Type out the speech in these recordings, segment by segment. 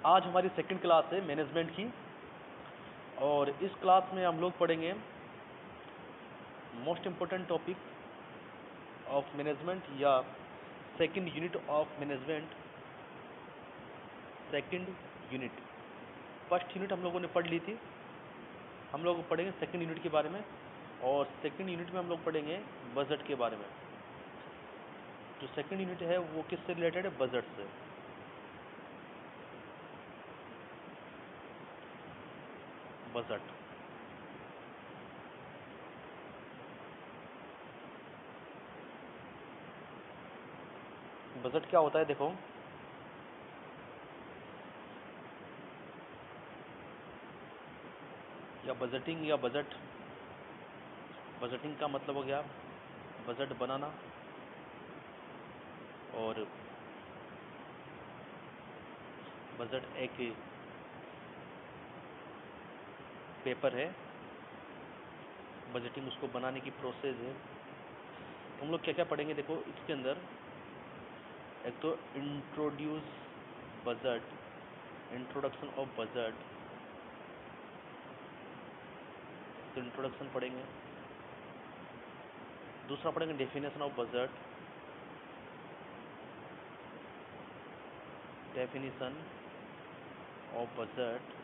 आज हमारी second class है मैनेजमेंट की, और इस क्लास में हम लोग पढ़ेंगे most important topic of management या second unit of management. Second unit, first unit हम लोगों ने पढ़ ली थी, हम लोग पढ़ेंगे सेकंड यूनिट के बारे में, और सेकंड यूनिट में हम लोग पढ़ेंगे बजट के बारे में। जो सेकंड यूनिट है वो किससे रिलेटेड है? बजट से। बजट, बजट क्या होता है? देखो, या बजटिंग या बजट, बजटिंग का मतलब हो गया बजट बनाना, और बजट एक पेपर है, बजटिंग उसको बनाने की प्रोसेस है। तो हम लोग क्या क्या पढ़ेंगे? देखो, इसके अंदर एक तो introduce budget, introduction of budget, तो इंट्रोडक्शन पढ़ेंगे। दूसरा पढ़ेंगे definition of budget, definition of budget.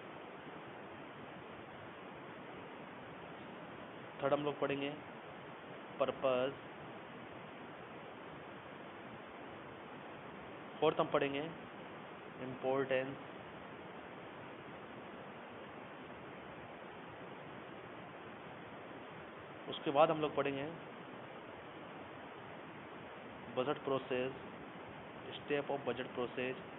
Third हम लोग पढ़ेंगे पर्पस। फोर्थ हम पढ़ेंगे इम्पोर्टेंस। उसके बाद हम लोग पढ़ेंगे budget process, step of budget process.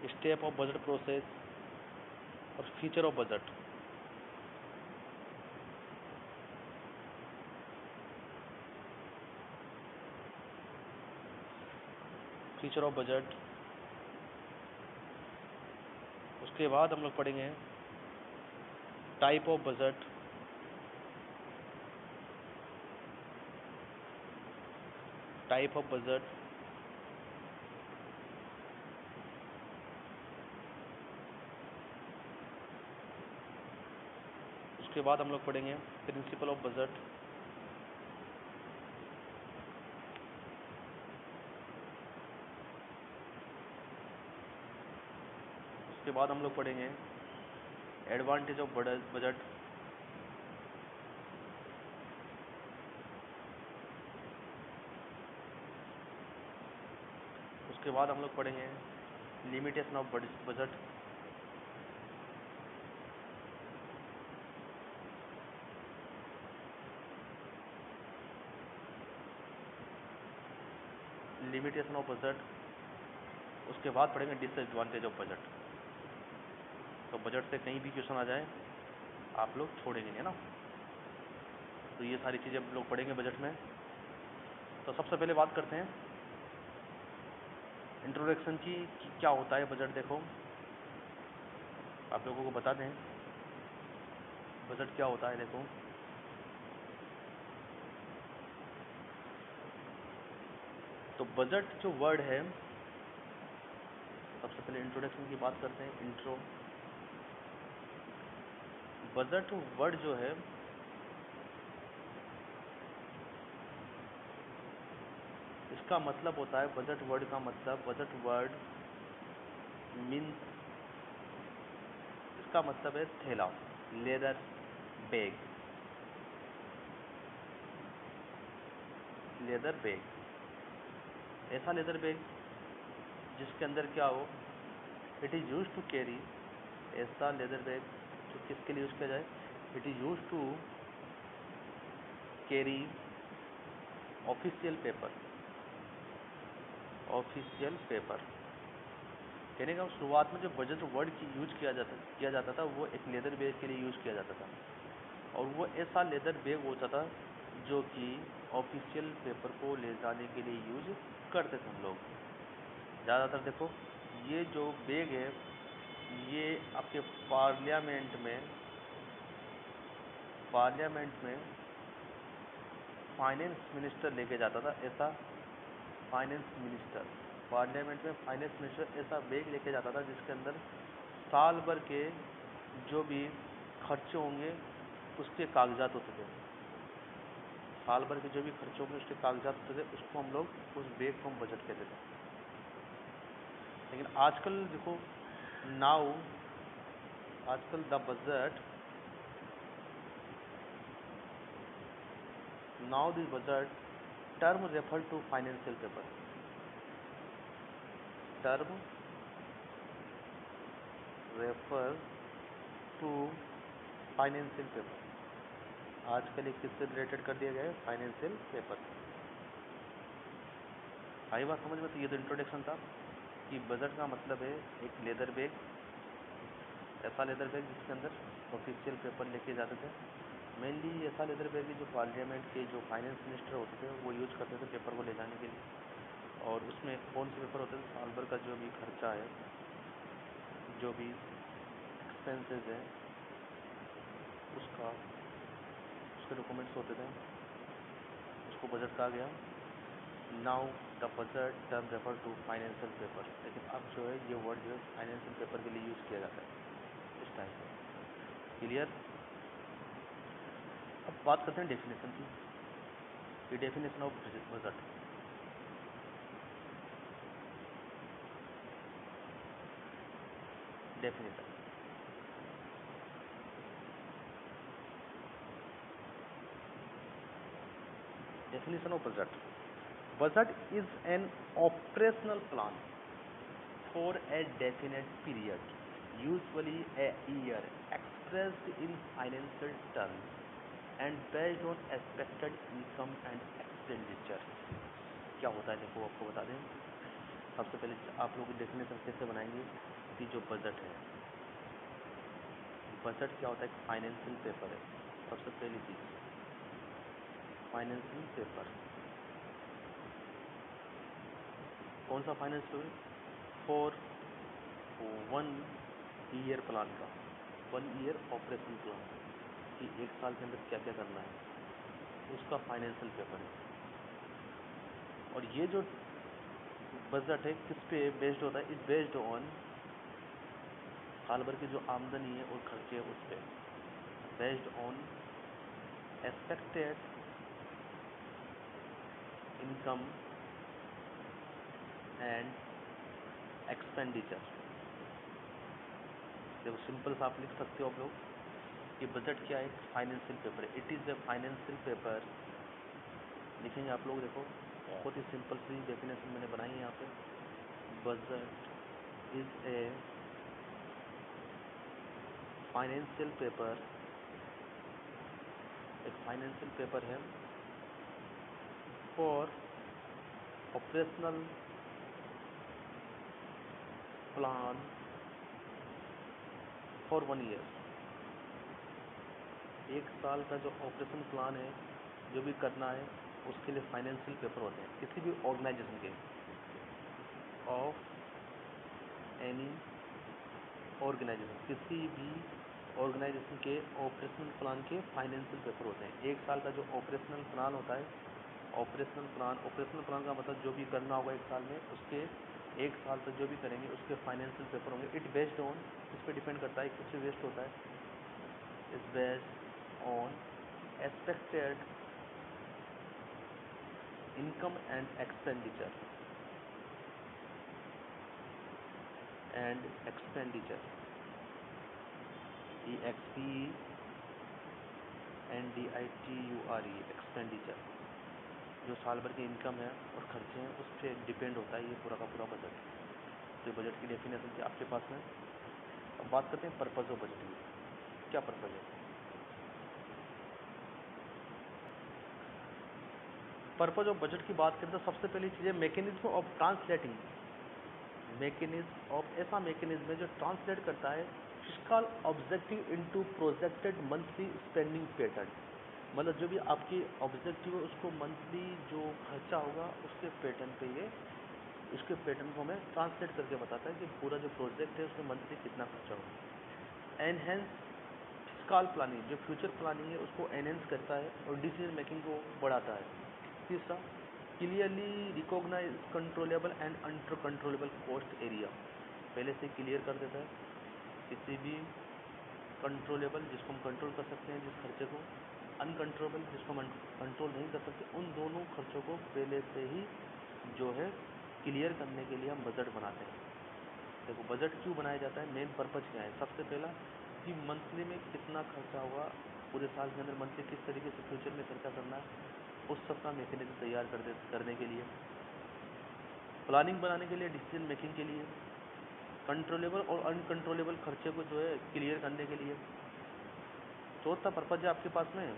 Step of budget process और feature of budget. Feature of budget. उसके बाद हम लोग पढ़ेंगे type of budget, type of budget. उसके बाद हम लोग पढ़ेंगे प्रिंसिपल ऑफ बजट। उसके बाद हम लोग पढ़ेंगे एडवांटेज ऑफ बजट। उसके बाद हम लोग पढ़ेंगे limitation of budget. Limitation of budget. उसके बाद पढ़ेंगे डिसएडवांटेज ऑफ बजट। तो बजट से कहीं भी क्वेश्चन आ जाए आप लोग छोड़ेंगे नहीं, है ना। तो ये सारी चीज़ें हम लोग पढ़ेंगे बजट में। तो सबसे पहले बात करते हैं इंट्रोडक्शन की कि क्या होता है बजट। देखो, आप लोगों को बता दें बजट क्या होता है। देखो, तो बजट जो वर्ड है, सबसे पहले इंट्रोडक्शन की बात करते हैं। इंट्रो, बजट वर्ड जो है इसका मतलब होता है, बजट वर्ड का मतलब, बजट वर्ड मीन्स, इसका मतलब है थैला, लेदर बैग, लेदर बैग, ऐसा लेदर बैग जिसके अंदर क्या हो, it is use to carry, ऐसा लेदर बैग जो किसके लिए यूज़ किया जाए, it is use to carry official paper, official paper. कहने का शुरुआत में जो बजट वर्ड की यूज किया जाता था वो एक लेदर बैग के लिए यूज़ किया जाता था, और वो ऐसा लेदर बैग होता था जो कि ऑफिशियल पेपर को ले जाने के लिए यूज करते थे हम लोग ज़्यादातर। देखो, ये जो बैग है ये आपके पार्लियामेंट में पार्लियामेंट में फाइनेंस मिनिस्टर लेके जाता था ऐसा, फाइनेंस मिनिस्टर पार्लियामेंट में फाइनेंस मिनिस्टर ऐसा बैग लेके जाता था जिसके अंदर साल भर के जो भी खर्चे होंगे उसके कागजात होते थे, साल भर के जो भी खर्चे होंगे उसके कागजात होते थे, उसको हम लोग उस बैग को हम बजट कहते थे। लेकिन आजकल देखो, नाउ आजकल the budget, now this budget term refer to financial paper, term refer to financial paper. आजकल एक किससे रिलेटेड कर दिया गया है, फाइनेंशियल पेपर। आई बात समझ में? तो ये तो इंट्रोडक्शन था कि बजट का मतलब है एक लेदर बैग, ऐसा लेदर बैग जिसके अंदर ऑफिशियल पेपर लेके जाते थे। मेनली ऐसा लेदर बैग जो पार्लियामेंट के जो फाइनेंस मिनिस्टर होते थे वो यूज करते थे पेपर को ले जाने के लिए। और उसमें कौन से पेपर होते थे, साल भर का जो भी खर्चा है, जो भी एक्सपेंसेस है उसके डॉक्यूमेंट्स होते थे, उसको बजट कहा गया। Now the budget term refer to financial paper, लेकिन अब जो है ये वर्ड जो है फाइनेंशियल पेपर के लिए यूज़ किया जाता है इस टाइम पर। क्लियर? अब बात करते हैं डेफिनेशन की, ये definition of budget. Definition, definition of budget. Budget is an operational plan for a definite period, usually a year, expressed in financial terms and based on expected income and expenditure. क्या होता है देखो, आपको बता दें। सबसे पहले आप लोग डेफिनेशन कैसे बनाएंगे कि जो बजट है, बजट क्या होता है, एक फाइनेंशियल पेपर है। सबसे पहली चीज़ फाइनेंशियल पेपर, कौन सा finance paper, for 1 year plan का, 1 ईयर ऑपरेशन प्लान कि एक साल के अंदर क्या क्या करना है, उसका फाइनेंशियल पेपर है। और ये जो बजट है किस पे बेस्ड होता है, इट बेस्ड ऑन साल भर की जो आमदनी है और खर्चे है उस पर, based on expected income and expenditure. देखो सिंपल सा आप लिख सकते हो आप लोग, ये बजट क्या है, फाइनेंशियल पेपर है। It is a financial paper, लिखेंगे आप लोग। देखो बहुत ही सिंपल सी डेफिनेशन मैंने बनाई है यहाँ पे। Budget is a financial paper, एक फाइनेंशियल पेपर है for operational plan for 1 year. एक साल का जो ऑपरेशन प्लान है, जो भी करना है उसके लिए फाइनेंशियल पेपर होते हैं किसी भी ऑर्गेनाइजेशन के, ऑफ एनी ऑर्गेनाइजेशन, किसी भी ऑर्गेनाइजेशन के ऑपरेशनल प्लान के फाइनेंशियल पेपर होते हैं। एक साल का जो ऑपरेशनल प्लान होता है, ऑपरेशनल प्लान का मतलब जो भी करना होगा एक साल में, उसके एक साल तक जो भी करेंगे उसके फाइनेंशियल पेपर होंगे। इट बेस्ड ऑन, इस पर डिपेंड करता है, किस पे बेस्ड होता है, is based on expected income and expenditure EXPENDITURE, expenditure, जो साल भर की इनकम है और खर्चे हैं उस पर डिपेंड होता है ये पूरा का पूरा बजट। तो बजट की डेफिनेशन थी आपके पास में। अब बात करते हैं पर्पज़ ऑफ बजट की, क्या पर्पज़ है। पर्पज़ ऑफ बजट की बात करें तो सबसे पहली चीज़ है मैकेनिज्म ऑफ ट्रांसलेटिंग, ऐसा मैकेनिज्म है जो ट्रांसलेट करता है fiscal objective into projected monthly spending pattern. मतलब जो भी आपकी ऑब्जेक्टिव है उसको मंथली जो खर्चा होगा उसके पैटर्न पे ये, उसके पैटर्न को हमें ट्रांसलेट करके बताता है कि पूरा जो प्रोजेक्ट है उसमें मंथली कितना खर्चा होगा। एनहेंस फिस्कल प्लानिंग, जो फ्यूचर प्लानिंग है उसको एनहेंस करता है और डिसीजन मेकिंग को बढ़ाता है। तीसरा, clearly recognise controllable and under controllable cost area, पहले से क्लियर कर देता है किसी भी कंट्रोलेबल जिसको हम कंट्रोल कर सकते हैं जिस खर्चे को, अनकंट्रोलेबल जिसको हम कंट्रोल नहीं कर सकते, उन दोनों खर्चों को पहले से ही जो है क्लियर करने के लिए हम बजट बनाते हैं। देखो बजट क्यों बनाया जाता है, मेन पर्पज़ क्या है। सबसे पहला कि मंथली में कितना खर्चा होगा, पूरे साल के अंदर मंथली किस तरीके से फ्यूचर में खर्चा करना है, उस सब का मैकेनिज्म तैयार करने के लिए, प्लानिंग बनाने के लिए, डिसीजन मेकिंग के लिए, कंट्रोलेबल और अनकंट्रोलेबल खर्चे को जो है क्लियर करने के लिए। चौथा पर्पज है आपके पास में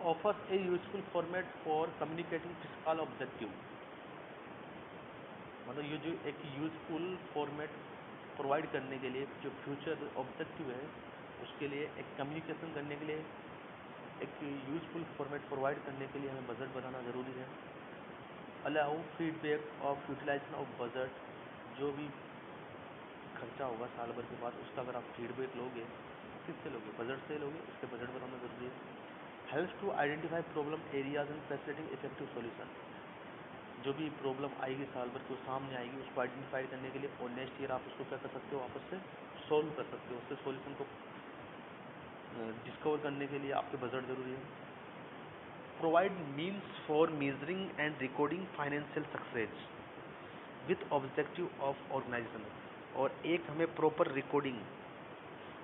offers A useful format for communicating fiscal objective, मतलब ये जो एक यूजफुल फॉर्मेट प्रोवाइड करने के लिए जो फ्यूचर ऑब्जेक्टिव है उसके लिए एक कम्युनिकेशन करने के लिए एक यूजफुल फॉर्मेट प्रोवाइड करने के लिए हमें बजट बनाना ज़रूरी है। Allow feedback of utilisation of budget, जो भी खर्चा होगा साल भर के बाद उसका अगर आप फीडबैक लोगे, किससे लोगे, बजट से लोगे, इसके बजट बनाना ज़रूरी है। Helps to identify problem areas and facilitating effective solution, जो भी प्रॉब्लम आएगी साल भर को सामने आएगी उसको आइडेंटिफाई करने के लिए और नेक्स्ट ईयर आप उसको क्या कर सकते हो, वापस से सॉल्व कर सकते हो, उसके सॉल्यूशन को डिस्कवर करने के लिए आपके बजट ज़रूरी है। Provide means for measuring and recording financial success with objective of organisation, और एक हमें प्रॉपर रिकॉर्डिंग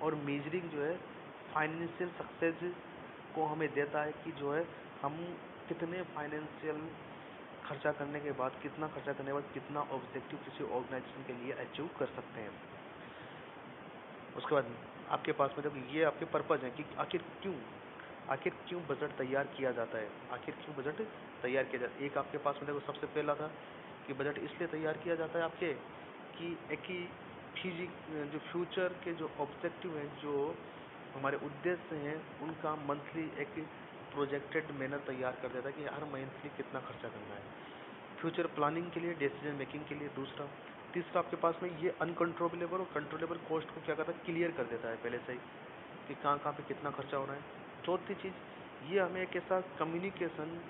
और मेजरिंग जो है फाइनेंशियल सक्सेस को हमें देता है कि जो है हम कितने फाइनेंशियल खर्चा करने के बाद, कितना खर्चा करने के बाद कितना ऑब्जेक्टिव किसी ऑर्गेनाइजेशन के लिए अचीव कर सकते हैं। उसके बाद आपके पास में देखो ये आपके पर्पज़ है कि आखिर क्यों बजट तैयार किया जाता है, आखिर क्यों बजट तैयार किया जाता है। एक आपके पास में देखो सबसे पहला था कि बजट इसलिए तैयार किया जाता है आपके कि एक ही जो फ्यूचर के जो ऑब्जेक्टिव हैं, जो हमारे उद्देश्य हैं, उनका मंथली एक प्रोजेक्टेड मैनर तैयार कर देता है कि हर मंथली कितना खर्चा करना है फ्यूचर प्लानिंग के लिए, डिसीजन मेकिंग के लिए। दूसरा, तीसरा आपके पास में ये अनकंट्रोलेबल और कंट्रोलेबल कॉस्ट को क्या करता है, क्लियर कर देता है पहले से ही कि कहाँ कहाँ पे कितना खर्चा होना है। चौथी चीज़, ये हमें एक ऐसा कम्युनिकेशन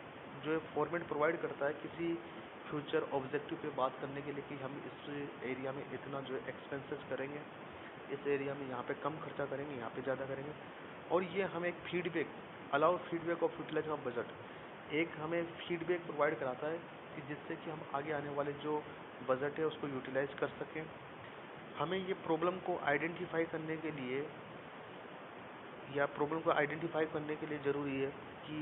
जो है फॉर्मेट प्रोवाइड करता है किसी फ्यूचर ऑब्जेक्टिव पे बात करने के लिए कि हम इस एरिया में इतना जो है एक्सपेंसेस करेंगे, इस एरिया में यहाँ पे कम खर्चा करेंगे, यहाँ पे ज़्यादा करेंगे। और ये हमें एक feedback, allow feedback of utilisation of budget, एक हमें फीडबैक प्रोवाइड कराता है कि जिससे कि हम आगे आने वाले जो बजट है उसको यूटिलाइज कर सकें। हमें ये प्रॉब्लम को आइडेंटिफाई करने के लिए ज़रूरी है कि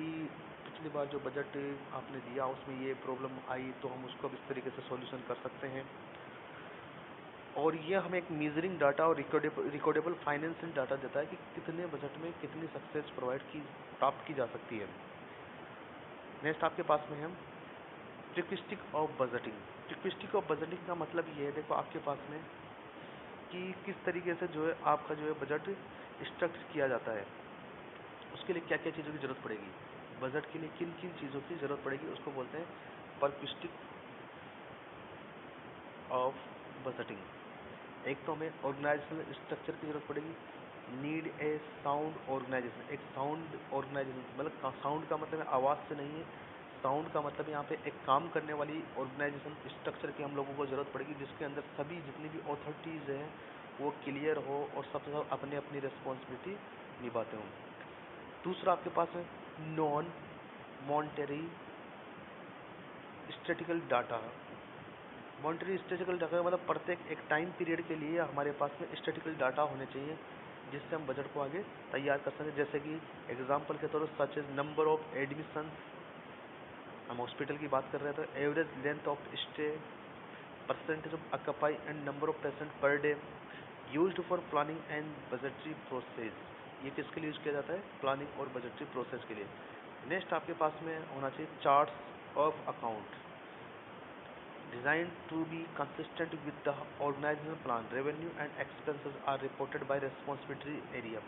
पिछली बार जो बजट आपने दिया उसमें ये प्रॉब्लम आई तो हम उसको अब इस तरीके से सॉल्यूशन कर सकते हैं। और ये हमें एक मेजरिंग डाटा और रिकॉर्डेबल फाइनेंशियल डाटा देता है कि कितने बजट में कितनी सक्सेस प्राप्त की जा सकती है। नेक्स्ट आपके पास में है ट्रिक्विस्टिक ऑफ बजटिंग। ट्रिक्विस्टिक ऑफ बजटिंग का मतलब ये है, देखो आपके पास में कि किस तरीके से जो है आपका जो है बजट स्ट्रक्चर किया जाता है, उसके लिए क्या क्या चीज़ों की ज़रूरत पड़ेगी, बजट के लिए किन किन चीज़ों की ज़रूरत पड़ेगी, उसको बोलते हैं पर्क्विस्टिक ऑफ बजटिंग। एक तो हमें ऑर्गेनाइजेशनल स्ट्रक्चर की ज़रूरत पड़ेगी, नीड ए साउंड ऑर्गेनाइजेशन, एक साउंड ऑर्गेनाइजेशन, मतलब साउंड का मतलब आवाज़ से नहीं है, साउंड का मतलब यहाँ पे एक काम करने वाली ऑर्गेनाइजेशन स्ट्रक्चर की हम लोगों को ज़रूरत पड़ेगी जिसके अंदर सभी जितनी भी अथॉरिटीज़ हैं वो क्लियर हो और सब अपनी अपनी रिस्पॉन्सिबिलिटी निभाते हों। दूसरा आपके पास है non monetary statistical data. Monetary statistical data मतलब प्रत्येक एक टाइम पीरियड के लिए हमारे पास में स्टैटिकल डाटा होने चाहिए जिससे हम बजट को आगे तैयार कर सकें। जैसे कि एग्जांपल के तौर पर such as number of admission, हम हॉस्पिटल की बात कर रहे हैं तो average length of stay, percentage of occupy and number of patient per day, used for planning and budgetary process. ये किसके लिए यूज़ किया जाता है, प्लानिंग और बजटरी प्रोसेस के लिए। नेक्स्ट आपके पास में होना चाहिए charts of account design to be consistent with the organisation plan, revenue and expenses are reported by responsibility area.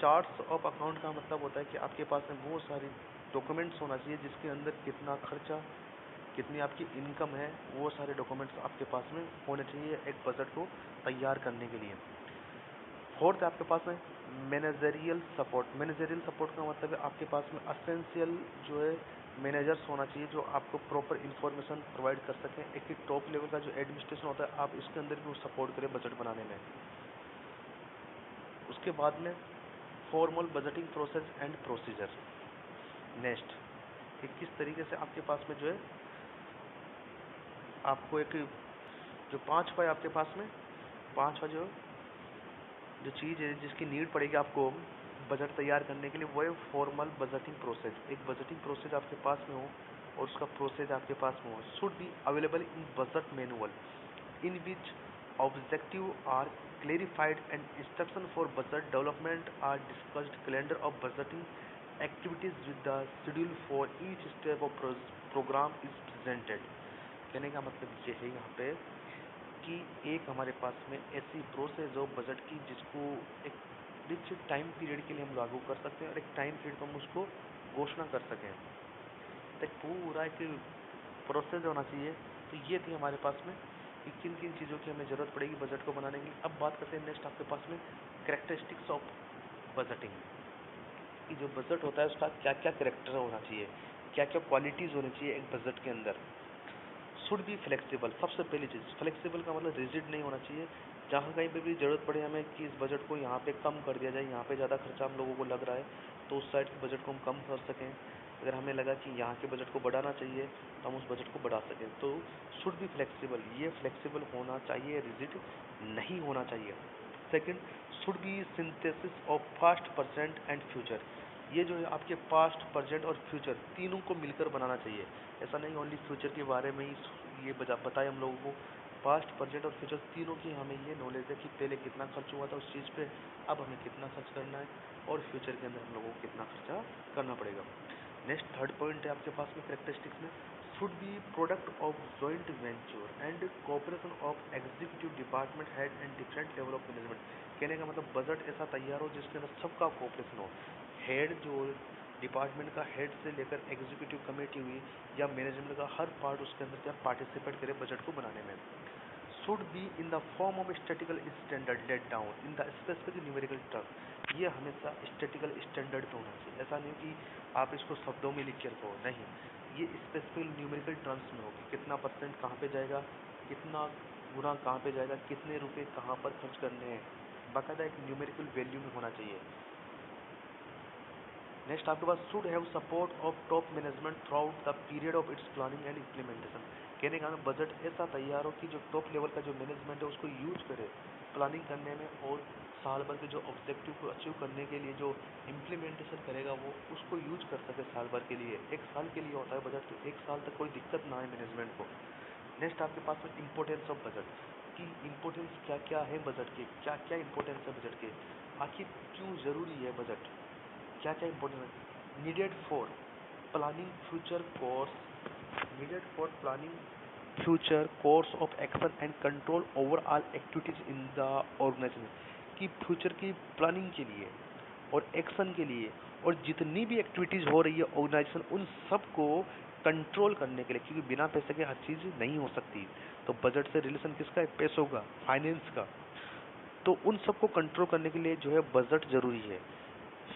Charts of account का मतलब होता है कि आपके पास में वो सारी डॉक्यूमेंट्स होना चाहिए जिसके अंदर कितना खर्चा, कितनी आपकी इनकम है, वो सारे डॉक्यूमेंट्स आपके पास में होने चाहिए एक बजट को तैयार करने के लिए। फोर्थ आपके पास में मैनेजरियल सपोर्ट। मैनेजरियल सपोर्ट का मतलब है आपके पास में असेंशियल जो है मैनेजर्स होना चाहिए जो आपको प्रॉपर इन्फॉर्मेशन प्रोवाइड कर सकें। एक टॉप लेवल का जो एडमिनिस्ट्रेशन होता है आप इसके अंदर भी सपोर्ट करें बजट बनाने में। उसके बाद में formal budgeting process and procedure. Next कि किस तरीके से आपके पास में जो है आपको एक जो पांचवा है आपके पास में पांचवा जो चीज़ है जिसकी नीड पड़ेगी आपको बजट तैयार करने के लिए वो है फॉर्मल बजटिंग प्रोसेस। एक बजटिंग प्रोसेस आपके पास में हो और उसका प्रोसेस आपके पास में हो। Should be available in budget manual in which objective are clarified and instruction for budget development are discussed. Calendar of budgeting activities with the schedule for each step of program is presented. कहने का मतलब ये है यहाँ पे कि एक हमारे पास में ऐसी प्रोसेस हो बजट की जिसको एक निश्चित टाइम पीरियड के लिए हम लागू कर सकते हैं और एक टाइम पीरियड को हम उसको घोषणा कर सकें। तो पूरा एक प्रोसेस होना चाहिए। तो ये थी हमारे पास में कि किन किन चीज़ों की हमें ज़रूरत पड़ेगी बजट को बनाने के लिए। अब बात करते हैं नेक्स्ट आपके पास में कैरेक्टरिस्टिक्स ऑफ बजटिंग कि जो बजट होता है उसका क्या क्या कैरेक्टर होना चाहिए, क्या क्या क्वालिटीज़ होनी चाहिए एक बजट के अंदर। Should be flexible. सबसे पहली चीज़ फ्लेक्सिबल का मतलब रिजिड नहीं होना चाहिए। जहाँ कहीं पे भी ज़रूरत पड़े हमें कि इस बजट को यहाँ पे कम कर दिया जाए, यहाँ पे ज़्यादा खर्चा हम लोगों को लग रहा है तो उस साइड के बजट को हम कम कर सकें। अगर हमें लगा कि यहाँ के बजट को बढ़ाना चाहिए तो हम उस बजट को बढ़ा सकें। तो शुड बी फ्लेक्सिबल, ये फ्लेक्सिबल होना चाहिए, रिजिड नहीं होना चाहिए। Second, should be synthesis of past present and future. ये जो है आपके पास्ट प्रेजेंट और फ्यूचर तीनों को मिलकर बनाना चाहिए। ऐसा नहीं ओनली फ्यूचर के बारे में ही ये बताए हम लोगों को। पास्ट प्रेजेंट और फ्यूचर तीनों की हमें ये नॉलेज है कि पहले कितना खर्च हुआ था उस चीज़ पे, अब हमें कितना खर्च करना है और फ्यूचर के अंदर हम लोगों को कितना खर्चा करना पड़ेगा। नेक्स्ट थर्ड पॉइंट है आपके पास में कैरेक्टरिस्टिक्स में should B product of joint venture and cooperation of executive department head and different level of management. कहने का मतलब बजट ऐसा तैयार हो जिसके अंदर सबका कोऑपरेशन हो। हेड जो डिपार्टमेंट का हेड से लेकर एग्जीक्यूटिव कमेटी हुई या मैनेजमेंट का हर पार्ट उसके अंदर क्या पार्टिसिपेट करे बजट को बनाने में। Should be in the form of statistical standard laid down in the specific numerical term. ये हमेशा स्टैटिकल स्टैंडर्ड पे होना चाहिए। ऐसा नहीं कि आप इसको शब्दों में लिख के रखो, नहीं, ये स्पेसिफिक न्यूमेरिकल टर्म्स में होगी। कितना परसेंट कहाँ पे जाएगा, कितना गुना कहाँ पे जाएगा, कितने रुपए कहाँ पर खर्च करने हैं, बाकायदा एक न्यूमेरिकल वैल्यू में होना चाहिए। नेक्स्ट आपके पास should have support of top management throughout the period of its planning and implementation. कहने का बजट ऐसा तैयार हो कि जो टॉप लेवल का जो मैनेजमेंट है उसको यूज करे प्लानिंग करने में और साल भर के जो ऑब्जेक्टिव को अचीव करने के लिए जो इम्प्लीमेंटेशन करेगा वो उसको यूज कर सके साल भर के लिए। एक साल के लिए होता है बजट, तो एक साल तक कोई दिक्कत ना आए मैनेजमेंट को। नेक्स्ट आपके पास में इम्पोर्टेंस ऑफ बजट की इम्पोर्टेंस क्या क्या है बजट के, क्या क्या इम्पोर्टेंस है बजट के, आखिर क्यों ज़रूरी है बजट, क्या क्या इम्पोर्टेंट है। Needed for planning future course, needed for planning future course of action and control overall activities in the organisation. की फ्यूचर की प्लानिंग के लिए और एक्शन के लिए और जितनी भी एक्टिविटीज़ हो रही है ऑर्गेनाइजेशन उन सब को कंट्रोल करने के लिए, क्योंकि बिना पैसे के हर चीज़ नहीं हो सकती। तो बजट से रिलेशन किसका है, पैसों का, फाइनेंस का। तो उन सबको कंट्रोल करने के लिए जो है बजट ज़रूरी है।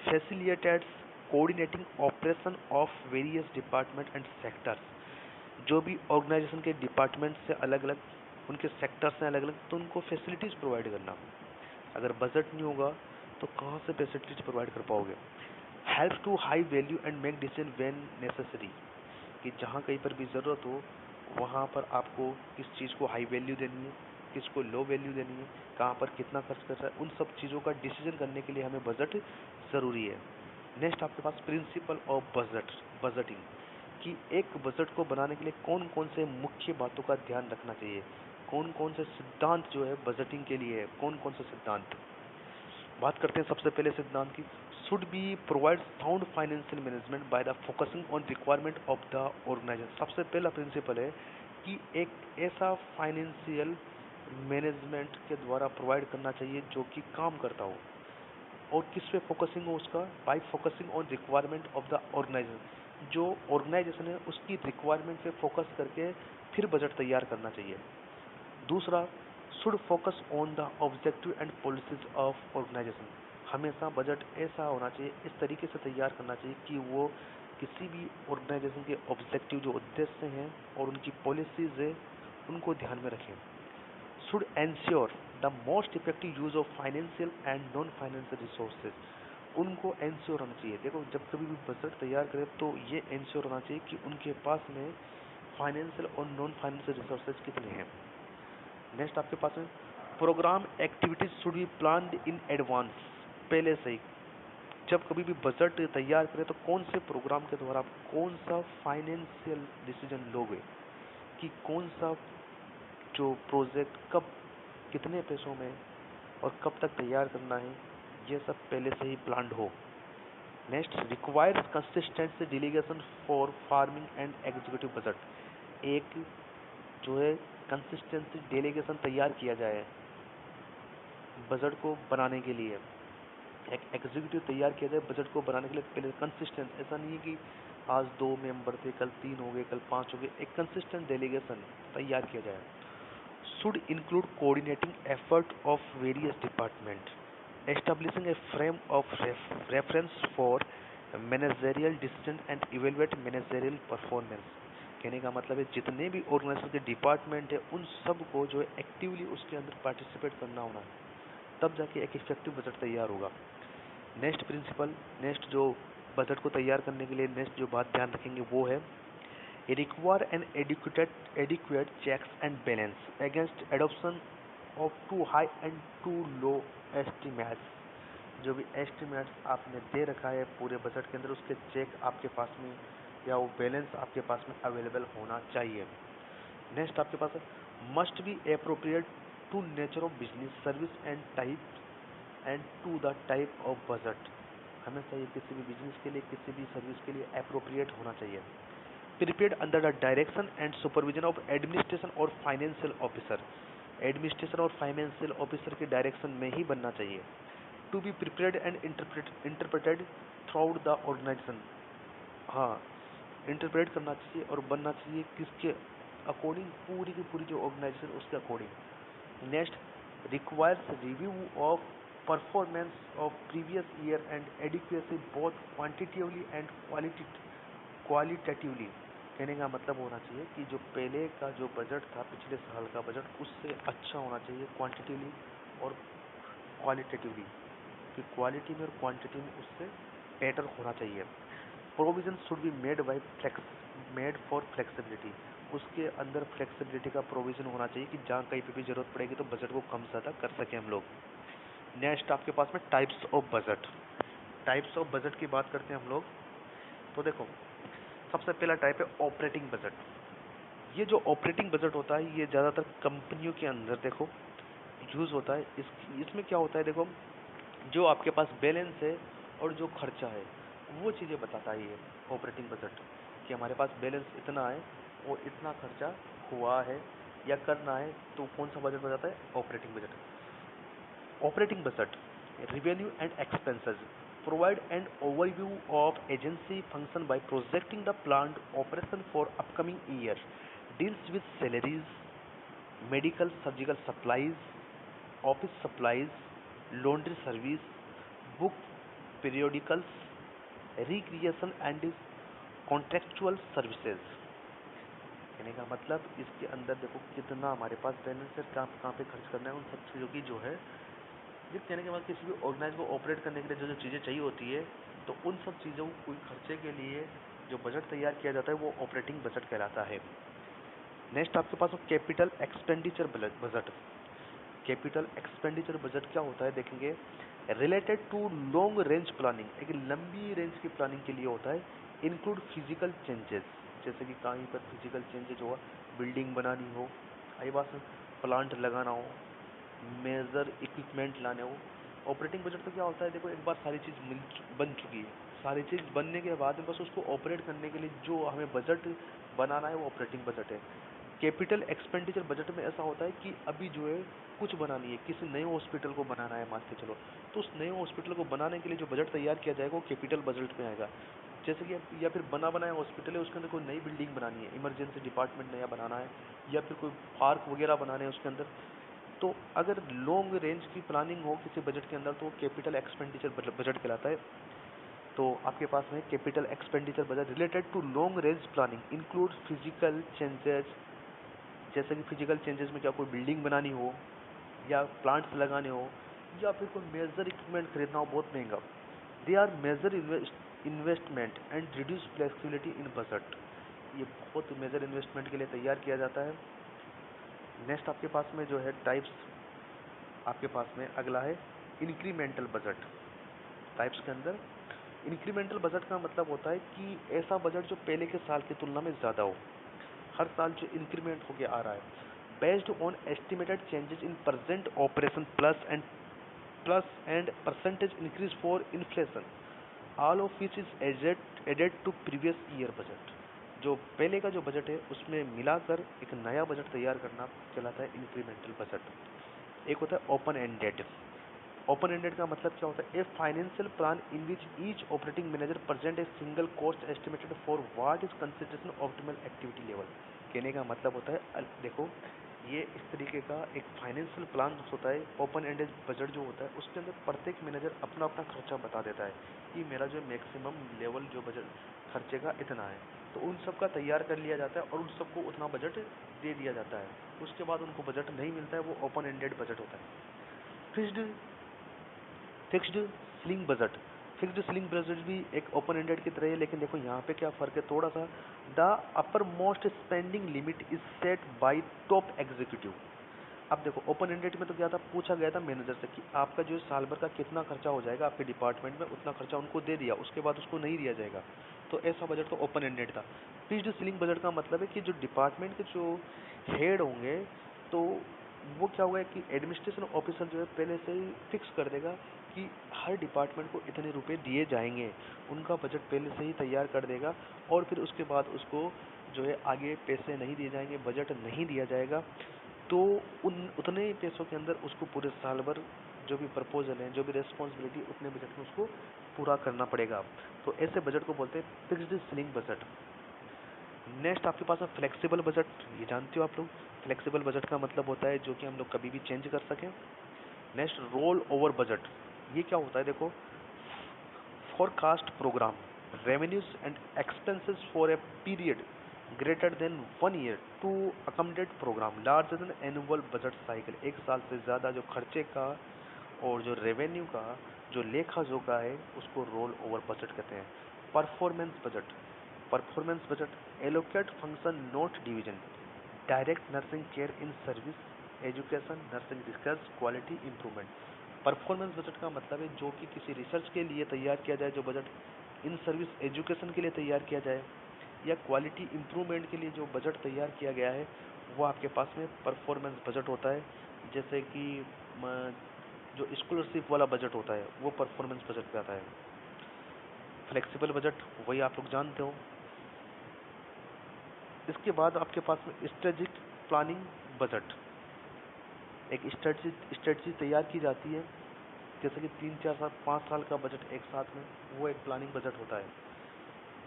Facilitates coordinating operation of various department and sectors. जो भी ऑर्गेनाइजेशन के डिपार्टमेंट से अलग अलग, उनके सेक्टर्स से अलग अलग, तो उनको फैसिलिटीज़ प्रोवाइड करना। अगर बजट नहीं होगा तो कहाँ से फैसिलिटीज़ प्रोवाइड कर पाओगे। Help to high value and make decision when necessary. कि जहाँ कहीं पर भी ज़रूरत हो वहाँ पर आपको किस चीज़ को हाई वैल्यू देनी है, किसको लो वैल्यू देनी है, कहाँ पर कितना खर्च कर रहा है, उन सब चीज़ों का डिसीजन करने के लिए हमें बजट ज़रूरी है। नेक्स्ट आपके पास प्रिंसिपल ऑफ बजटिंग कि एक बजट को बनाने के लिए कौन कौन से मुख्य बातों का ध्यान रखना चाहिए, कौन कौन से सिद्धांत जो है बजटिंग के लिए है, कौन कौन से सिद्धांत। बात करते हैं सबसे पहले सिद्धांत की। Should be provide sound financial management by the focusing on requirement of the organisation. सबसे पहला प्रिंसिपल है कि एक ऐसा फाइनेंशियल मैनेजमेंट के द्वारा प्रोवाइड करना चाहिए जो कि काम करता हो। और किस पे फोकसिंग हो उसका, by focusing on requirement of the organisation. जो ऑर्गेनाइजेशन है उसकी रिक्वायरमेंट पे फोकस करके फिर बजट तैयार करना चाहिए। दूसरा, should focus on the objective and policies of organisation. हमेशा बजट ऐसा होना चाहिए, इस तरीके से तैयार करना चाहिए कि वो किसी भी ऑर्गेनाइजेशन के ऑब्जेक्टिव जो उद्देश्य हैं और उनकी पॉलिसीज है उनको ध्यान में रखें। Should ensure the most effective use of financial and non financial resources. उनको एंश्योर होना चाहिए, देखो जब कभी भी बजट तैयार करें तो ये एंश्योर होना चाहिए कि उनके पास में फाइनेंशियल और नॉन फाइनेंशियल रिसोर्सेज कितने हैं। नेक्स्ट आपके पास में programme activities should be planned in advance. पहले से ही जब कभी भी बजट तैयार करें तो कौन से प्रोग्राम के द्वारा आप कौन सा फाइनेंशियल डिसीजन लोगे, कि कौन सा जो प्रोजेक्ट कब कितने पैसों में और कब तक तैयार करना है, ये सब पहले से ही प्लान्ड हो। Next requires consistent delegation for farming and executive budget. एक जो है कंसिस्टेंसी डेलीगेशन तैयार किया जाए बजट को बनाने के लिए, एक एग्जीक्यूटिव तैयार किया जाए बजट को बनाने के लिए। पहले कंसिस्टेंट, ऐसा नहीं है कि आज 2 मेंबर थे, कल 3 हो गए, कल 5 हो गए, एक कंसिस्टेंट डेलीगेशन तैयार किया जाए। Should include coordinating effort of various department, establishing a frame of reference for managerial decision and evaluate managerial performance. कहने का मतलब है जितने भी ऑर्गेनाइजेशन के डिपार्टमेंट है उन सब को जो है एक्टिवली उसके अंदर पार्टिसिपेट करना होना है, तब जाके एक इफेक्टिव बजट तैयार होगा। नेक्स्ट प्रिंसिपल, नेक्स्ट जो बजट को तैयार करने के लिए नेक्स्ट जो बात ध्यान रखेंगे वो है require an adequate checks and balance against adoption of too high and too low estimates. जो भी एस्टिमेट्स आपने दे रखा है पूरे बजट के अंदर, उसके चेक आपके पास में या वो बैलेंस आपके पास में अवेलेबल होना चाहिए। नेक्स्ट आपके पास must be appropriate to nature of business service and type and to the type of budget. हमेशा ये किसी भी बिजनेस के लिए किसी भी सर्विस के लिए अप्रोप्रिएट होना चाहिए। Prepared under the direction and supervision of administration और फाइनेंशियल ऑफिसर। एडमिनिस्ट्रेशन और फाइनेंशियल ऑफिसर के डायरेक्शन में ही बनना चाहिए। To be prepared and interpreted throughout the organisation. हाँ, इंटरप्रेट करना चाहिए और बनना चाहिए किसके अकॉर्डिंग, पूरी की पूरी जो ऑर्गेनाइजेशन उसके according. Next requires review of performance of previous year and adequacy both quantitatively and qualitatively. कहने का मतलब होना चाहिए कि जो पहले का जो बजट था पिछले साल का बजट उससे अच्छा होना चाहिए क्वांटिटेटिवली और क्वालिटेटिवली, कि क्वालिटी में और क्वांटिटी में उससे बेटर होना चाहिए। Provision should be made for flexibility. उसके अंदर फ्लेक्सिबिलिटी का प्रोविजन होना चाहिए कि जहाँ कहीं पे भी जरूरत पड़ेगी तो बजट को कम ज़्यादा कर सकें हम लोग। नेक्स्ट आपके पास में types of budget. Types of budget की बात करते हैं हम लोग, तो देखो सबसे पहला टाइप है ऑपरेटिंग बजट। ये जो ऑपरेटिंग बजट होता है ये ज़्यादातर कंपनियों के अंदर देखो यूज़ होता है। इसमें क्या होता है, देखो जो आपके पास बैलेंस है और जो खर्चा है वो चीज़ें बताता है ये ऑपरेटिंग बजट, कि हमारे पास बैलेंस इतना है और इतना खर्चा हुआ है या करना है, तो कौन सा बजट बताता है, operating budget. Operating budget revenue and expenses provide an overview of agency function by projecting the planned operation for upcoming year, deals with salaries, medical surgical supplies, office supplies, laundry service, book periodicals, recreation and contractual services। कहने का मतलब इसके अंदर देखो कितना हमारे पास balance है, कहाँ कहाँ पे खर्च करना है, उन सब चीज़ों की जो है ये कहने के बाद किसी भी ऑर्गेनाइज को ऑपरेट करने के लिए जो जो चीज़ें चाहिए होती है तो उन सब चीज़ों को कोई खर्चे के लिए जो बजट तैयार किया जाता है वो ऑपरेटिंग बजट कहलाता है। नेक्स्ट आपके पास capital expenditure budget. Capital expenditure budget क्या होता है देखेंगे, related to long range planning, एक लंबी रेंज की प्लानिंग के लिए होता है। इंक्लूड फिजिकल चेंजेस, जैसे कि कहीं पर फिजिकल चेंजेस हुआ, बिल्डिंग बनानी हो, आई बात प्लांट लगाना हो, मेजर इक्विपमेंट लाने हो। ऑपरेटिंग बजट तो क्या होता है, देखो एक बार सारी चीज़ बन चुकी है, सारी चीज़ बनने के बाद में बस उसको ऑपरेट करने के लिए जो हमें बजट बनाना है वो ऑपरेटिंग बजट है। कैपिटल एक्सपेंडिचर बजट में ऐसा होता है कि अभी जो है कुछ बनानी है, किसी नए हॉस्पिटल को बनाना है मान के चलो, तो उस नए हॉस्पिटल को बनाने के लिए जो बजट तैयार किया जाएगा वो कैपिटल बजट में आएगा। जैसे कि या फिर बना बनाया हॉस्पिटल है उसके अंदर कोई नई बिल्डिंग बनानी है, इमरजेंसी डिपार्टमेंट नया बनाना है, या फिर कोई पार्क वगैरह बनाने हैं उसके अंदर, तो अगर लॉन्ग रेंज की प्लानिंग हो किसी बजट के अंदर तो कैपिटल एक्सपेंडिचर बजट कहलाता है। तो आपके पास में capital expenditure budget related to long range planning include physical changes, जैसे कि फिजिकल चेंजेस में क्या कोई बिल्डिंग बनानी हो या प्लांट्स लगाने हो या फिर कोई मेजर इक्विपमेंट खरीदना हो बहुत महंगा। They are major investment and reduce flexibility in budget. ये बहुत मेजर इन्वेस्टमेंट के लिए तैयार किया जाता है। नेक्स्ट आपके पास में जो है टाइप्स, आपके पास में अगला है इंक्रीमेंटल बजट। टाइप्स के अंदर इंक्रीमेंटल बजट का मतलब होता है कि ऐसा बजट जो पहले के साल की तुलना में ज़्यादा हो, हर साल जो इंक्रीमेंट होके आ रहा है, based on estimated changes in present operation plus and percentage increase for inflation, all of which is added to previous year budget. जो पहले का जो बजट है उसमें मिलाकर एक नया बजट तैयार करना कहलाता है इंक्रीमेंटल बजट। एक होता है ओपन एंडेड। ओपन एंडेड का मतलब क्या होता है? A financial plan in which each operating manager present a single cost estimated for what is consideration optimal activity level. कहने का मतलब होता है देखो ये इस तरीके का एक फाइनेंशियल प्लान होता है। ओपन एंडेड बजट जो होता है उसके अंदर प्रत्येक मैनेजर अपना अपना खर्चा बता देता है कि मेरा जो मैक्सिमम लेवल जो बजट खर्चे का इतना है, तो उन सब का तैयार कर लिया जाता है और उन सबको उतना बजट दे दिया जाता है। उसके बाद उनको बजट नहीं मिलता है, वो ओपन एंडेड बजट होता है। Fixed sling budget. Fixed sling budget भी एक ओपन एंडेड की तरह है, लेकिन देखो यहाँ पे क्या फ़र्क है थोड़ा सा। The upper most spending limit is set bye top executive. अब देखो ओपन एंडेड में तो क्या था, पूछा गया था मैनेजर से कि आपका जो साल भर का कितना खर्चा हो जाएगा आपके डिपार्टमेंट में, उतना खर्चा उनको दे दिया, उसके बाद उसको नहीं दिया जाएगा। तो ऐसा बजट तो ओपन एंडेड था। फिक्स्ड सीलिंग बजट का मतलब है कि जो डिपार्टमेंट के जो हेड होंगे तो वो क्या हुआ है कि एडमिनिस्ट्रेशन ऑफिसर जो है पहले से ही फिक्स कर देगा कि हर डिपार्टमेंट को इतने रुपए दिए जाएंगे, उनका बजट पहले से ही तैयार कर देगा और फिर उसके बाद उसको जो है आगे पैसे नहीं दिए जाएंगे, बजट नहीं दिया जाएगा। तो उन उतने ही पैसों के अंदर उसको पूरे साल भर जो भी प्रपोजल है, जो भी रेस्पॉन्सिबिलिटी, उतने बजट में उसको पूरा करना पड़ेगा। तो ऐसे बजट को बोलते हैं फिक्स्ड सीलिंग बजट। नेक्स्ट आपके पास है फ्लेक्सिबल बजट। ये जानते हो आप लोग, फ्लेक्सिबल बजट का मतलब होता है जो कि हम लोग कभी भी चेंज कर सकें। Next roll over budget. ये क्या होता है देखो, forecast programme revenues and expenses for a period greater than 1 year to accommodate programme larger than annual budget cycle. एक साल से ज़्यादा जो खर्चे का और जो रेवेन्यू का जो लेखा जोखा है उसको रोल ओवर बजट कहते हैं। Performance budget. Performance budget allocate function note division direct nursing care in service education nursing research quality improvement. Performance budget का मतलब है जो कि किसी रिसर्च के लिए तैयार किया जाए जो बजट, इन सर्विस एजुकेशन के लिए तैयार किया जाए या क्वालिटी इंप्रूवमेंट के लिए जो बजट तैयार किया गया है वो आपके पास में परफॉर्मेंस बजट होता है। जैसे कि जो स्कॉलरशिप वाला बजट होता है वो परफॉर्मेंस बजट पे आता है। फ्लेक्सिबल बजट वही आप लोग जानते हो। इसके बाद आपके पास में स्ट्रेटेजिक प्लानिंग बजट। एक स्ट्रेटजी तैयार की जाती है, जैसे कि 3 4 साल 5 साल का बजट एक साथ में, वो एक प्लानिंग बजट होता है।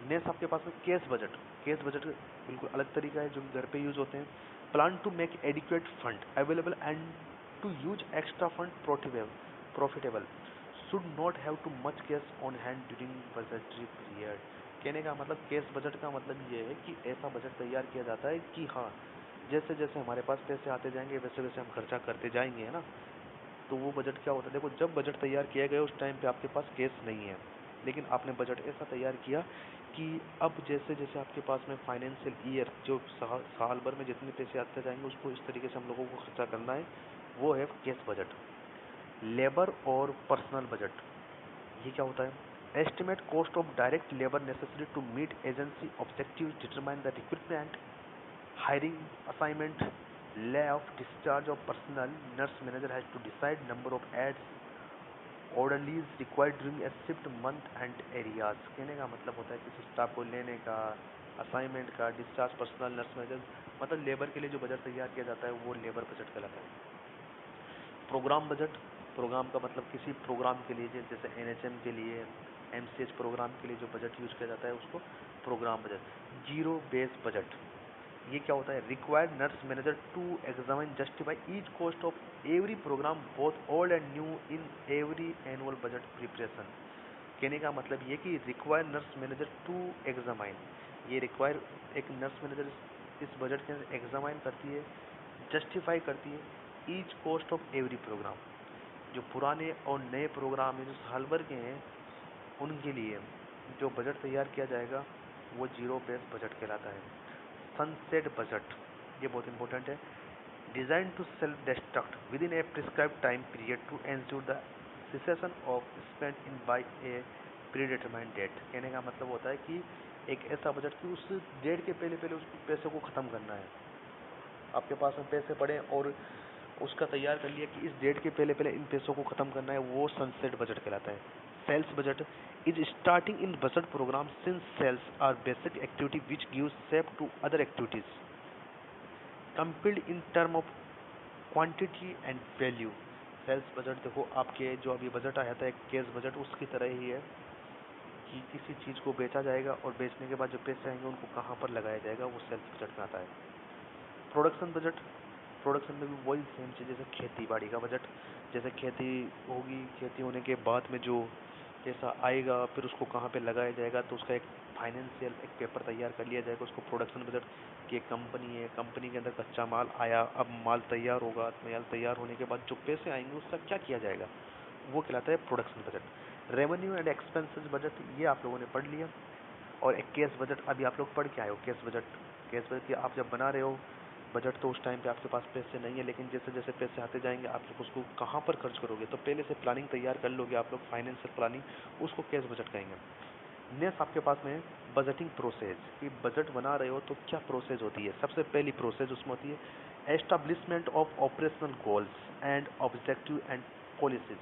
नेक्स्ट आपके पास में केस बजट। केस बजट बिल्कुल अलग तरीका है जो कि घर पे यूज होते हैं। Plan to make adequate fund available and to use extra fund profitable should not have too much cash on hand during budgetary period. कहने का मतलब केस बजट का मतलब ये है कि ऐसा बजट तैयार किया जाता है कि हाँ जैसे जैसे हमारे पास पैसे आते जाएंगे वैसे वैसे हम खर्चा करते जाएंगे, है ना। तो वो बजट क्या होता है देखो, जब बजट तैयार किया गया उस टाइम पे आपके पास कैश नहीं है, लेकिन आपने बजट ऐसा तैयार किया कि अब जैसे जैसे आपके पास में फाइनेंशियल ईयर जो साल भर में जितने पैसे आते जाएंगे उसको इस तरीके से हम लोगों को खर्चा करना है, वो है कैश बजट। लेबर और पर्सनल बजट, ये क्या होता है? Estimate cost of direct labour necessary to meet agency objective determine the recruitment hiring assignment layoff discharge of personnel nurse manager has to decide number of ads orderlies required during a shift month and areas। कहने का मतलब होता है किसी staff को लेने का, assignment का, डिस्चार्ज पर्सनल नर्स मैनेजर, मतलब लेबर के लिए जो बजट तैयार किया जाता है वो लेबर बजट कहलाता है। Programme budget. प्रोग्राम का मतलब किसी प्रोग्राम के लिए जैसे एनएचएम के लिए, एमसीएच प्रोग्राम के लिए जो बजट यूज किया जाता है उसको programme budget. Zero base budget. ये क्या होता है, required nurse manager to examine justify each cost of every programme both old and new in every annual budget preparation. कहने का मतलब ये कि required nurse manager to examine, ये रिक्वायर एक नर्स मैनेजर इस बजट के अंदर एग्जामाइन करती है, जस्टिफाई करती है each cost of every programme, जो पुराने और नए प्रोग्राम हैं जो साल भर के हैं उनके लिए जो बजट तैयार किया जाएगा वो जीरो बेस बजट कहलाता है। सनसेट बजट, ये बहुत इंपॉर्टेंट है, design to self destruct within a prescribe time period to ensure the cessation of spending by a predetermined date. कहने का मतलब होता है कि एक ऐसा बजट कि उस डेट के पहले पहले उस पैसे को ख़त्म करना है। आपके पास में पैसे पड़े और उसका तैयार कर लिया कि इस डेट के पहले पहले इन पैसों को ख़त्म करना है, वो सनसेट बजट कहलाता है। Sales budget is starting in budget program since sales are basic activity which gives shape to other activities compiled in term of quantity and value। Sales budget देखो आपके जो अभी बजट आया था एक केस बजट उसकी तरह ही है कि किसी चीज़ को बेचा जाएगा और बेचने के बाद जो पैसे आएंगे उनको कहाँ पर लगाया जाएगा, वो सेल्स बजट में आता है। प्रोडक्शन बजट, प्रोडक्शन में भी वही सेम चीज़, जैसे खेती बाड़ी का बजट, जैसे खेती होगी, खेती होने के बाद में जो पैसा आएगा फिर उसको कहाँ पे लगाया जाएगा, तो उसका एक फाइनेंशियल एक पेपर तैयार कर लिया जाएगा, उसको प्रोडक्शन बजट की एक कंपनी है, कंपनी के अंदर कच्चा माल आया, अब माल तैयार होगा, माल तैयार होने के बाद जो पैसे आएंगे उसका क्या किया जाएगा, वो कहलाता है production budget. Revenue and expenses budget, ये आप लोगों ने पढ़ लिया। और एक केस बजट अभी आप लोग पढ़ के आए हो, केस बजट, केस बजट की आप जब बना रहे हो बजट तो उस टाइम पे आपके पास पैसे नहीं है, लेकिन जैसे जैसे पैसे आते जाएंगे आप लोग उसको कहाँ पर खर्च करोगे, तो पहले से प्लानिंग तैयार कर लोगे आप लोग, फाइनेंशियल प्लानिंग, उसको केस बजट कहेंगे। नेक्स्ट आपके पास में बजटिंग प्रोसेस, कि बजट बना रहे हो तो क्या प्रोसेस होती है। सबसे पहली प्रोसेस उसमें होती है establishment of operational goals and objective and policies.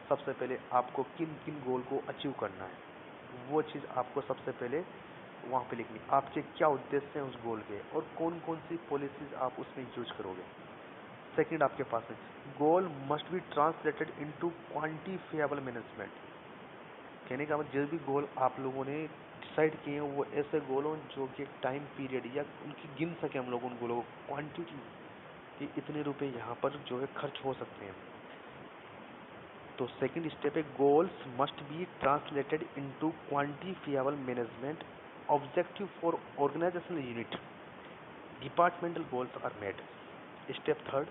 सबसे पहले आपको किन किन गोल को अचीव करना है, वो चीज़ आपको सबसे पहले वहाँ पे लिखनी, आपके क्या उद्देश्य हैं उस गोल के और कौन कौन सी पॉलिसीज आप उसमें यूज करोगे। सेकंड आपके पास में goal must be translated into quantifiable management. कहने का मतलब जो भी गोल आप लोगों ने डिसाइड किए हैं वो ऐसे गोल हों जो कि एक टाइम पीरियड या उनकी गिन सके हम लोग उन गोलों को, क्वांटिटी कि इतने रुपए यहाँ पर जो है खर्च हो सकते हैं। तो सेकंड स्टेप है goals must be translated into quantifiable management objective for organisational unit, departmental goals are made. Step third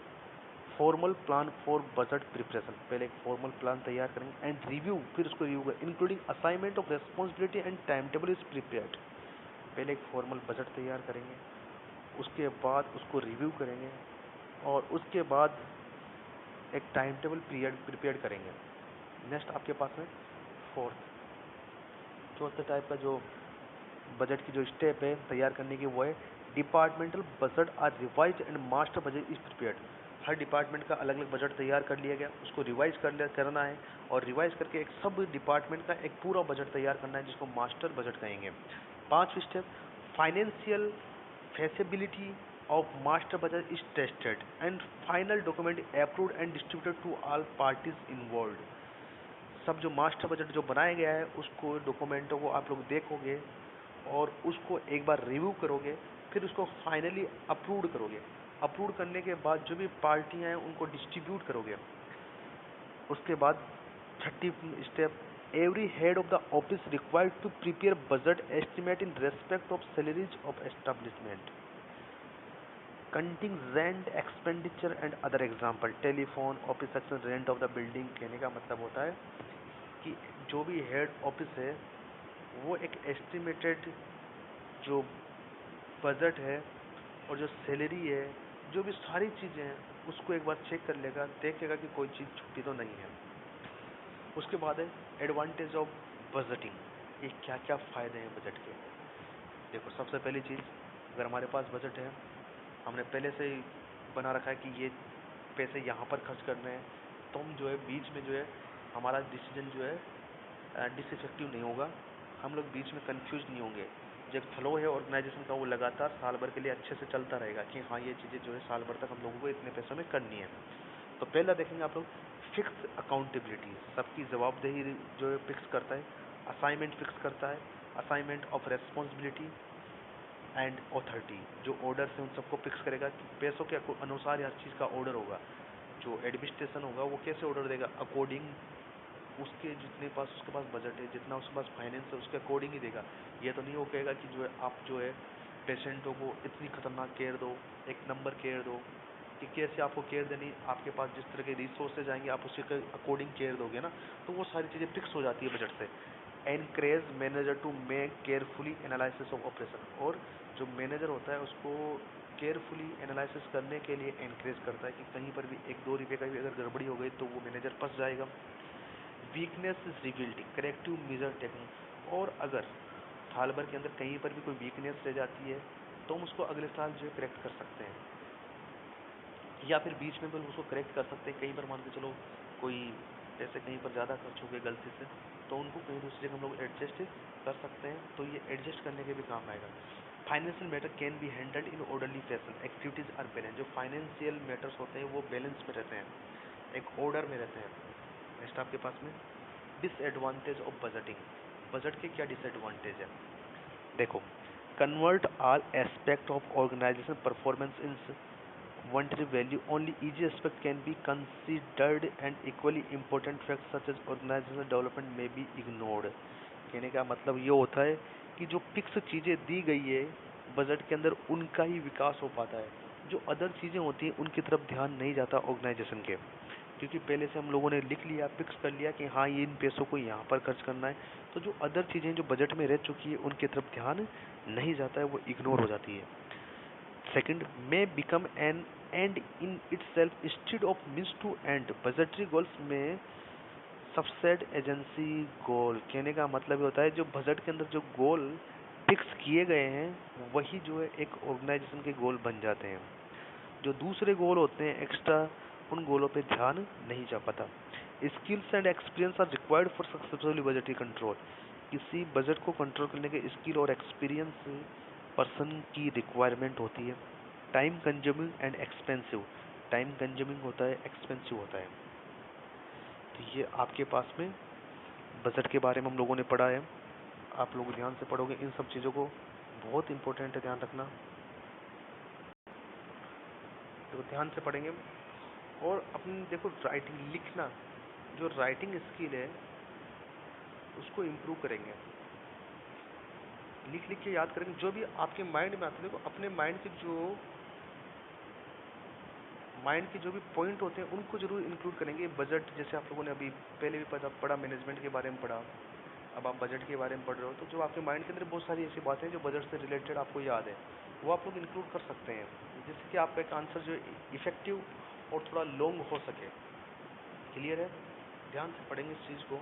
formal plan for budget preparation, पहले एक फॉर्मल प्लान तैयार करेंगे एंड रिव्यू, फिर उसको रिव्यू करें, including assignment of responsibility and time table is prepared. पहले एक formal budget तैयार करेंगे, उसके बाद उसको रिव्यू करेंगे और उसके बाद एक टाइम टेबल पीरियड प्रिपेयर करेंगे। नेक्स्ट आपके पास में फोर्थ चौथे टाइप का जो बजट की जो स्टेप है तैयार करने की वो है departmental budget are revise and master budget is prepared. हर डिपार्टमेंट का अलग अलग बजट तैयार कर लिया गया, उसको रिवाइज करना है और रिवाइज करके एक सब डिपार्टमेंट का एक पूरा बजट तैयार करना है जिसको मास्टर बजट कहेंगे। पांचवी step financial feasibility of master budget is tested and final document approved and distributed to all parties involve. सब जो मास्टर बजट जो बनाया गया है उसको डॉक्यूमेंटों को आप लोग देखोगे और उसको एक बार रिव्यू करोगे, फिर उसको फाइनली अप्रूव करोगे। अप्रूव करने के बाद जो भी पार्टियां हैं उनको डिस्ट्रीब्यूट करोगे। उसके बाद छठी step every head of the office required to prepare budget estimate in respect of salaries of establishment, contingent expenditure and other example, telephone office action rent of the building. कहने का मतलब होता है कि जो भी हेड ऑफिस है वो एक एस्टिमेटेड जो बजट है और जो सैलरी है, जो भी सारी चीज़ें हैं उसको एक बार चेक कर लेगा, देखेगा कि कोई चीज़ छुट्टी तो नहीं है। उसके बाद है एडवांटेज ऑफ बजटिंग, ये क्या क्या फ़ायदे हैं बजट के। देखो सबसे पहली चीज़, अगर हमारे पास बजट है, हमने पहले से ही बना रखा है कि ये पैसे यहाँ पर खर्च करने हैं, तो हम जो है बीच में जो है हमारा डिसीजन जो है डिसइफेक्टिव नहीं होगा, हम लोग बीच में कंफ्यूज नहीं होंगे। जो एक फ्लो है ऑर्गेनाइजेशन का वो लगातार साल भर के लिए अच्छे से चलता रहेगा कि हाँ ये चीज़ें जो है साल भर तक हम लोगों को इतने पैसों में करनी है। तो पहला देखेंगे आप लोग फिक्स अकाउंटेबिलिटी, सबकी जवाबदेही जो है फिक्स करता है। असाइनमेंट फिक्स करता है, assignment of responsibility, and authority, जो ऑर्डर है उन सबको फिक्स करेगा कि पैसों के अनुसार हर चीज़ का ऑर्डर होगा। जो एडमिनिस्ट्रेशन होगा वो कैसे ऑर्डर देगा, अकॉर्डिंग उसके जितने पास उसके पास बजट है, जितना उसके पास फाइनेंस है उसके अकॉर्डिंग ही देगा। ये तो नहीं वो कहेगा कि जो है आप जो है पेशेंटों को इतनी खतरनाक केयर दो, एक नंबर केयर दो, कि कैसे आपको केयर देनी, आपके पास जिस तरह के रिसोर्सेज आएंगे आप उसके अकॉर्डिंग केयर दोगे ना, तो वो सारी चीज़ें फिक्स हो जाती है बजट से। Encourage manager to make carefully analysis of operation, और जो मैनेजर होता है उसको केयरफुली एनालिसिस करने के लिए एनकरेज करता है कि कहीं पर भी 1-2 रुपये का भी अगर गड़बड़ी हो गई तो वो मैनेजर फंस जाएगा। Weakness is revealed, corrective measure taken, और अगर साल भर के अंदर कहीं पर भी कोई वीकनेस रह जाती है तो हम उसको अगले साल जो है करेक्ट कर सकते हैं, या फिर बीच में भी उसको करेक्ट कर सकते हैं। कहीं पर मान के चलो कोई पैसे कहीं पर ज़्यादा खर्च हो गए गलती से, तो उनको कहीं दूसरी जगह हम लोग एडजस्ट कर सकते हैं, तो ये एडजस्ट करने के भी काम आएगा। Financial matter can be handled in orderly fashion, activities are balance, जो फाइनेंशियल मैटर्स होते हैं वो बैलेंस में रहते हैं, एक ऑर्डर में रहते हैं। नेक्स्ट आपके पास में डिसएडवांटेज ऑफ बजटिंग, बजट के क्या डिसएडवांटेज है, देखो, convert all aspect of organisation performance in monetary value, only easy aspect can be considered and equally important facts such as organizational development may be ignored। कहने का मतलब ये होता है कि जो फिक्स चीज़ें दी गई है बजट के अंदर उनका ही विकास हो पाता है, जो अदर चीज़ें होती हैं उनकी तरफ ध्यान नहीं जाता ऑर्गेनाइजेशन के, क्योंकि पहले से हम लोगों ने लिख लिया, फिक्स कर लिया कि हाँ ये इन पैसों को यहाँ पर खर्च करना है, तो जो अदर चीज़ें जो बजट में रह चुकी है उनकी तरफ ध्यान नहीं जाता है, वो इग्नोर हो जाती है। Second, may become an end in itself instead of means to end। Budgetary goals में सबसेट एजेंसी गोल, कहने का मतलब ये होता है जो बजट के अंदर जो गोल फिक्स किए गए हैं वही जो है एक ऑर्गेनाइजेशन के गोल बन जाते हैं, जो दूसरे गोल होते हैं एक्स्ट्रा उन गोलों पे ध्यान नहीं जा पाता। Skills and experience are required for successfully budgetary control, किसी बजट को कंट्रोल करने के स्किल और एक्सपीरियंस पर्सन की रिक्वायरमेंट होती है। Time consuming and expensive, time consuming होता है, एक्सपेंसिव होता है। तो ये आपके पास में बजट के बारे में हम लोगों ने पढ़ा है, आप लोग ध्यान से पढ़ोगे इन सब चीज़ों को, बहुत इंपॉर्टेंट है, ध्यान रखना, तो ध्यान से पढ़ेंगे। और अपनी देखो राइटिंग लिखना, जो राइटिंग स्किल है उसको इम्प्रूव करेंगे, लिख लिख के याद करेंगे, जो भी आपके माइंड में आता है, देखो अपने माइंड के जो भी पॉइंट होते हैं उनको जरूर इंक्लूड करेंगे। बजट जैसे आप लोगों ने अभी पहले भी पढ़ा, मैनेजमेंट के बारे में पढ़ा, अब आप बजट के बारे में पढ़ रहे हो, तो जो आपके माइंड के अंदर बहुत सारी ऐसी बातें हैं जो बजट से रिलेटेड आपको याद है, वो आप लोग इंक्लूड कर सकते हैं, जिससे कि आपका एक आंसर जो इफेक्टिव और थोड़ा लॉन्ग हो सके। क्लियर है, ध्यान से पढ़ेंगे इस चीज़ को।